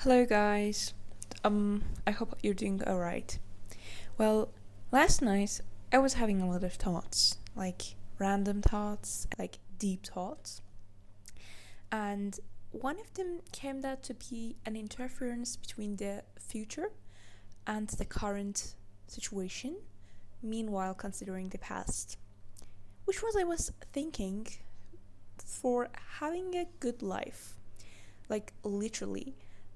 Hello guys. I hope you're doing alright. Well, last night I was having a lot of thoughts, like random thoughts, like deep thoughts. And one of them came out to be an interference between the future and the current situation, meanwhile considering the past. Which was I was thinking for having a good life, like literally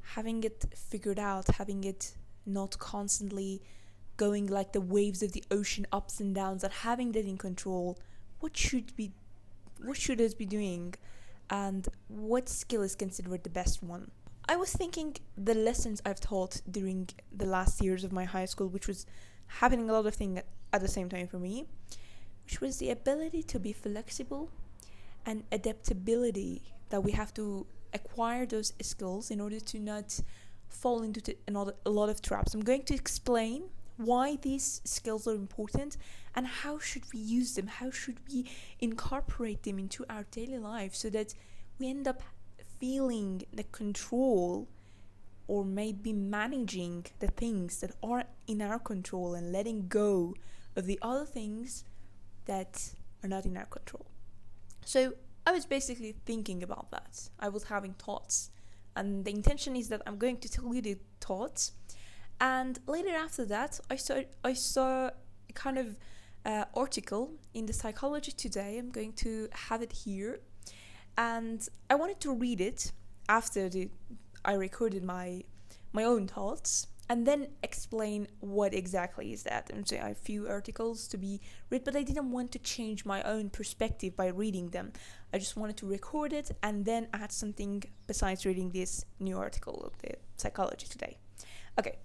having it figured out, having it not constantly going like the waves of the ocean, ups and downs, and having that in control. What should be, what should us be doing, and what skill is considered the best one? I was thinking the lessons I've taught during the last years of my high school, which was happening a lot of things at the same time for me, which was the ability to be flexible and adaptability, that we have to acquire those skills in order to not fall into a lot of traps. I'm going to explain why these skills are important and how should we use them, how should we incorporate them into our daily life so that we end up feeling the control or maybe managing the things that are in our control and letting go of the other things that are not in our control. So I was basically thinking about that. I was having thoughts. And the intention is that I'm going to tell you the thoughts. And later after that, I saw a kind of article in the Psychology Today. I'm going to have it here. And I wanted to read it after I recorded my own thoughts, and then explain what exactly is that. And so I have a few articles to be read, but I didn't want to change my own perspective by reading them. I just wanted to record it and then add something besides reading this new article of the Psychology Today. Okay.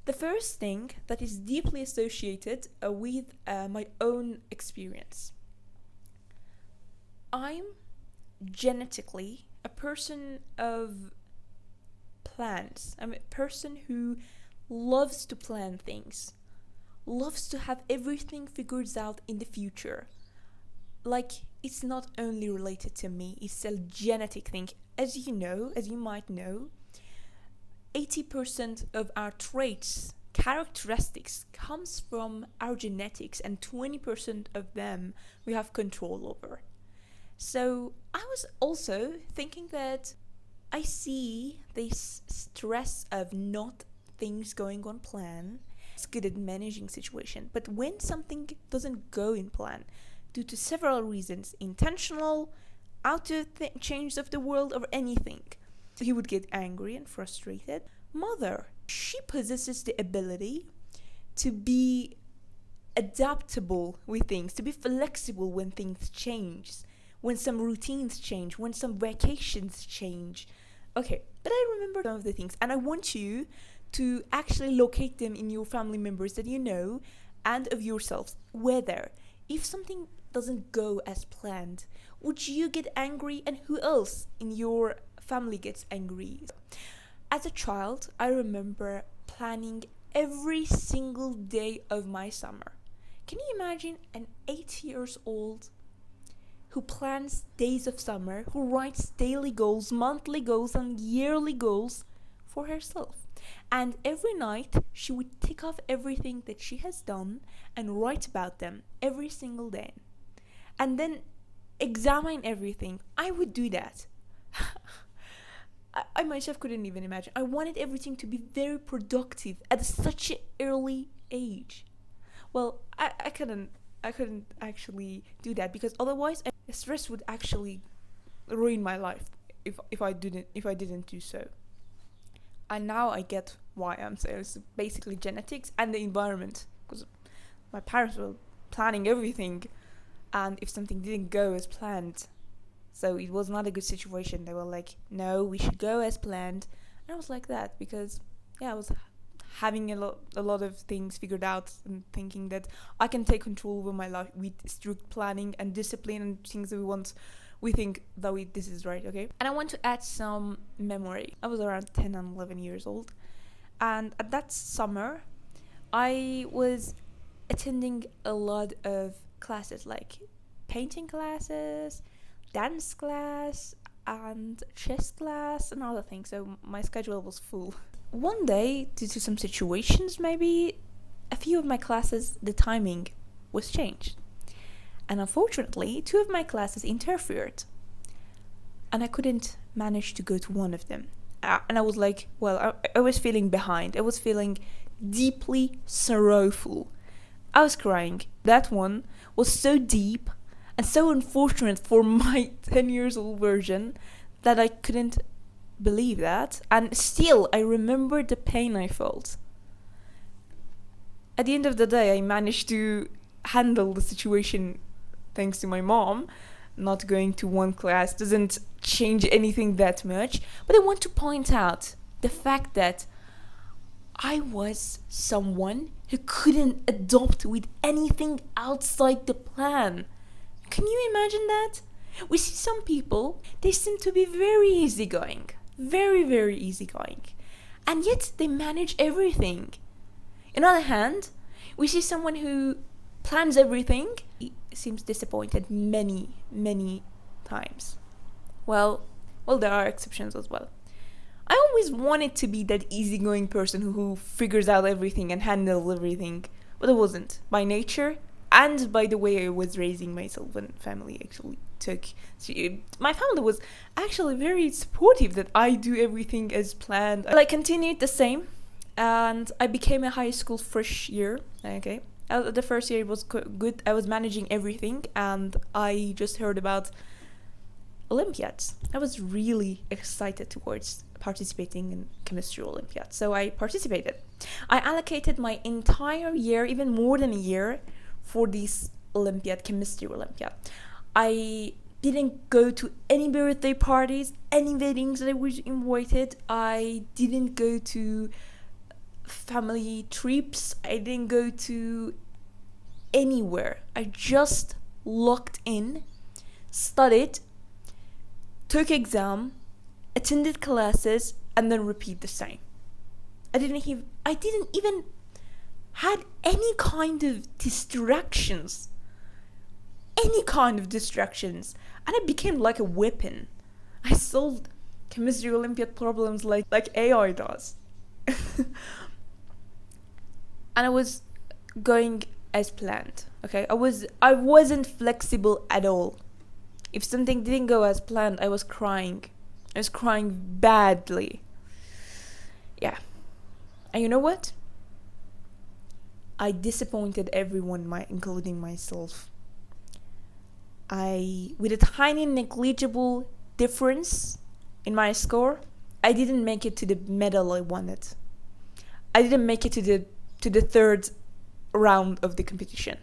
The first thing that is deeply associated with my own experience. I'm genetically a person of plans. I'm a person who loves to plan things, loves to have everything figured out in the future. Like, it's not only related to me, it's a genetic thing. As you might know, 80% of our traits, characteristics, comes from our genetics, and 20% of them we have control over. So I was also thinking that I see this stress of not things going on plan. It's good at managing situation, but when something doesn't go in plan, due to several reasons, intentional, out of change of the world, or anything, he would get angry and frustrated. Mother, she possesses the ability to be adaptable with things, to be flexible when things change, when some routines change, when some vacations change. Okay, but I remember some of the things, and I want you to actually locate them in your family members that you know and of yourselves. Whether, if something doesn't go as planned, would you get angry, and who else in your family gets angry? As a child, I remember planning every single day of my summer. Can you imagine an 8 years old who plans days of summer, who writes daily goals, monthly goals, and yearly goals for herself? And every night she would tick off everything that she has done and write about them every single day. And then examine everything. I would do that. I myself couldn't even imagine. I wanted everything to be very productive at such an early age. Well, I couldn't actually do that, because otherwise stress would actually ruin my life if I didn't do so. And now I get why I'm saying it's basically genetics and the environment, because my parents were planning everything, and if something didn't go as planned, so it was not a good situation. They were like, no, we should go as planned. And I was like that because, yeah, I was having a lot of things figured out and thinking that I can take control over my life with strict planning and discipline and things that we think that this is right, okay? And I want to add some memory. I was around 10 and 11 years old. And at that summer, I was attending a lot of classes, like painting classes, dance class. and chess class and other things, so my schedule was full. One day, due to some situations, maybe a few of my classes, the timing was changed. And unfortunately, two of my classes interfered. And I couldn't manage to go to one of them. And I was like, I was feeling behind. I was feeling deeply sorrowful. I was crying. That one was so deep and so unfortunate for my 10 years old version that I couldn't believe that. And still, I remember the pain I felt. At the end of the day, I managed to handle the situation thanks to my mom. Not going to one class doesn't change anything that much. But I want to point out the fact that I was someone who couldn't adopt with anything outside the plan. Can you imagine that? We see some people, they seem to be very easygoing. Very, very easygoing. And yet they manage everything. On the other hand, we see someone who plans everything. He seems disappointed many, many times. Well, there are exceptions as well. I always wanted to be that easygoing person who figures out everything and handles everything, but I wasn't. By nature, and by the way I was raising myself and family actually took. My family was actually very supportive that I do everything as planned. I continued the same, and I became a high school fresh year. Okay, the first year was good. I was managing everything, and I just heard about Olympiads. I was really excited towards participating in chemistry Olympiad, so I participated. I allocated my entire year, even more than a year, for this Olympiad, chemistry Olympiad. I didn't go to any birthday parties, any weddings that I was invited. I didn't go to family trips. I didn't go to anywhere. I just locked in, studied, took exam, attended classes, and then repeat the same. I didn't even had any kind of distractions. And it became like a weapon. I solved chemistry Olympiad problems like AI does. And I was going as planned. Okay, I wasn't flexible at all. If something didn't go as planned, I was crying. I was crying badly. Yeah. And you know what? I disappointed everyone, including myself. With a tiny negligible difference in my score, I didn't make it to the medal I wanted. I didn't make it to the third round of the competition.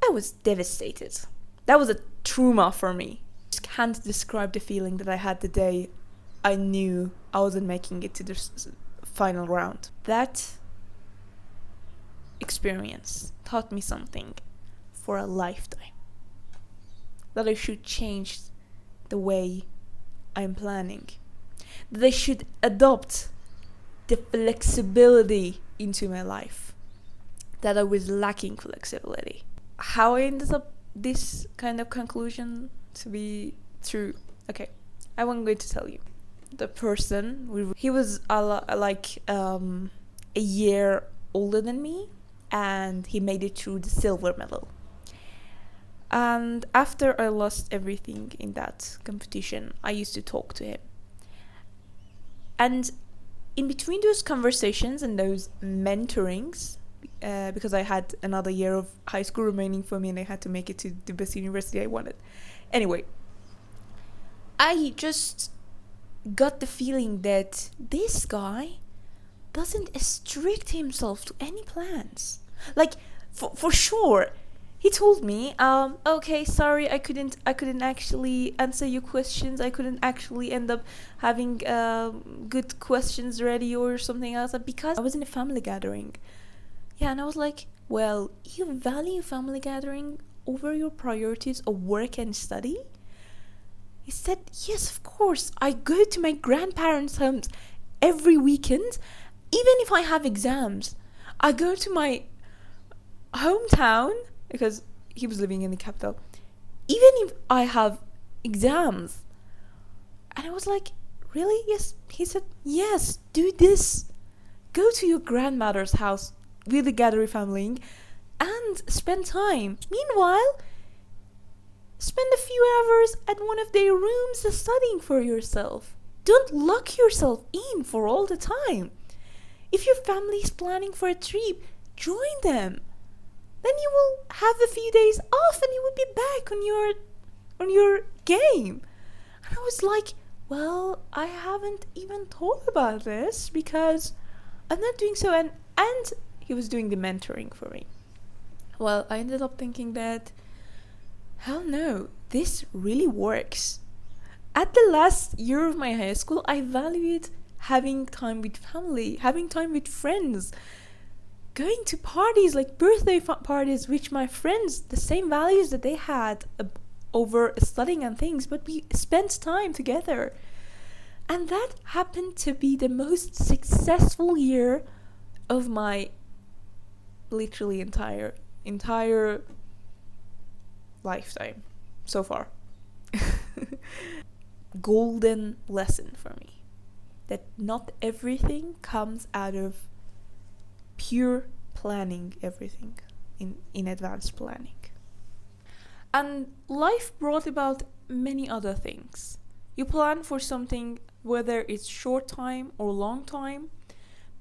I was devastated. That was a trauma for me. I just can't describe the feeling that I had the day I knew I wasn't making it to the final round. That experience taught me something for a lifetime. That I should change the way I'm planning. That I should adopt the flexibility into my life. That I was lacking flexibility. How I ended up this kind of conclusion to be true. Okay, I'm going to tell you. The person, he was a year older than me, and he made it through the silver medal. And after I lost everything in that competition, I used to talk to him. And in between those conversations and those mentorings, because I had another year of high school remaining for me and I had to make it to the best university I wanted. Anyway, I just got the feeling that this guy doesn't restrict himself to any plans. For sure, he told me, okay, sorry, I couldn't actually answer your questions. I couldn't actually end up having good questions ready or something else because I was in a family gathering. Yeah, and I was like, well, you value family gathering over your priorities of work and study? He said, yes, of course. I go to my grandparents' homes every weekend, even if I have exams. I go to my hometown, because he was living in the capital. Even if I have exams. And I was like, really? Yes. He said, yes, do this. Go to your grandmother's house with the gathering family and spend time. Meanwhile, spend a few hours at one of their rooms studying for yourself. Don't lock yourself in for all the time. If your family is planning for a trip, join them. Then you will have a few days off and you will be back on your game. And I was like, well, I haven't even thought about this because I'm not doing so. And he was doing the mentoring for me. Well, I ended up thinking that, hell no, this really works. At the last year of my high school, I valued having time with family, having time with friends, going to parties like birthday parties with my friends, the same values that they had over studying and things, but we spent time together. And that happened to be the most successful year of my literally entire lifetime so far. Golden lesson for me, that not everything comes out of pure planning, everything in advanced planning. And life brought about many other things. You plan for something, whether it's short time or long time,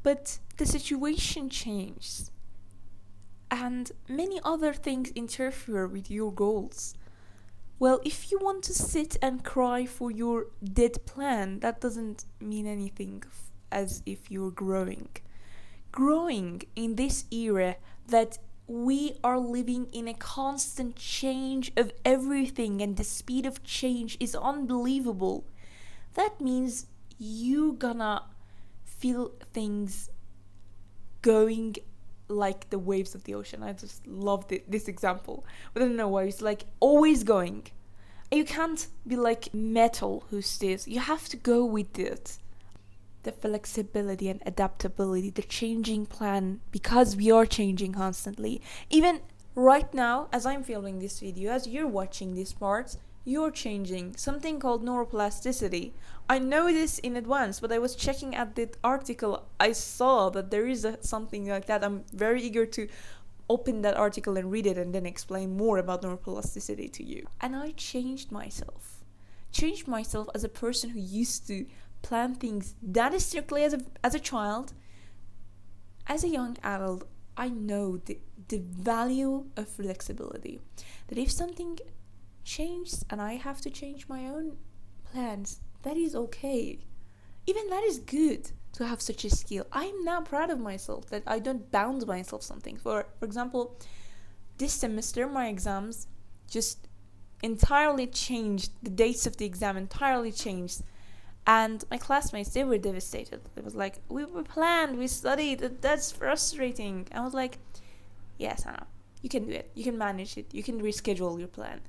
but the situation changes. And many other things interfere with your goals. Well, if you want to sit and cry for your dead plan, that doesn't mean anything as if you're growing. Growing in this era that we are living in a constant change of everything, and the speed of change is unbelievable. That means you gonna feel things going like the waves of the ocean. I just love this example, but I don't know why. It's like always going. You can't be like metal who stays. You have to go with it. The flexibility and adaptability, the changing plan, because we are changing constantly. Even right now, as I'm filming this video, as you're watching this part, you're changing. Something called neuroplasticity. I know this in advance, but I was checking at the article. I saw that there is something like that. I'm very eager to open that article and read it and then explain more about neuroplasticity to you. And I changed myself. Changed myself as a person who used to plan things that strictly as a child. As a young adult, I know the value of flexibility. That if something changes and I have to change my own plans, that is okay. Even that is good to have such a skill. I'm now proud of myself that I don't bound myself something. For example, this semester my exams just entirely changed. The dates of the exam entirely changed. And my classmates, they were devastated. It was like, we planned, we studied, that's frustrating. I was like, yes, Hannah, you can do it. You can manage it. You can reschedule your plan.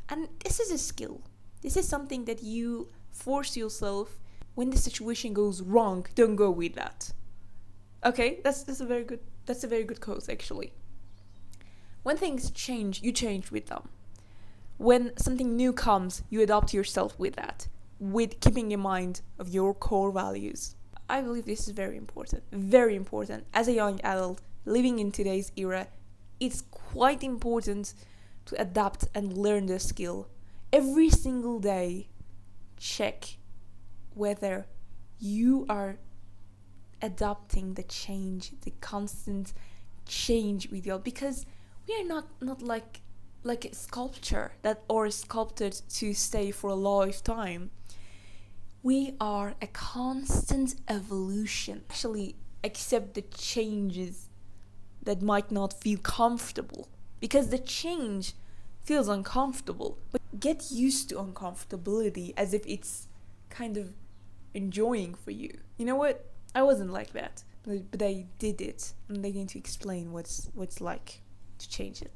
And this is a skill. This is something that you force yourself. When the situation goes wrong, don't go with that. Okay, that's a very good quote, actually. When things change, you change with them. When something new comes, you adapt yourself with that, with keeping in mind of your core values. I believe this is very important. Very important. As a young adult living in today's era, it's quite important to adapt and learn the skill. Every single day, check whether you are adapting the change, the constant change with you, because we are not like a sculpture that or sculpted to stay for a lifetime. We are a constant evolution. Actually, accept the changes that might not feel comfortable, because the change feels uncomfortable. But get used to uncomfortability as if it's kind of enjoying for you. You know what? I wasn't like that, but I did it, and I need to explain what's like to change it.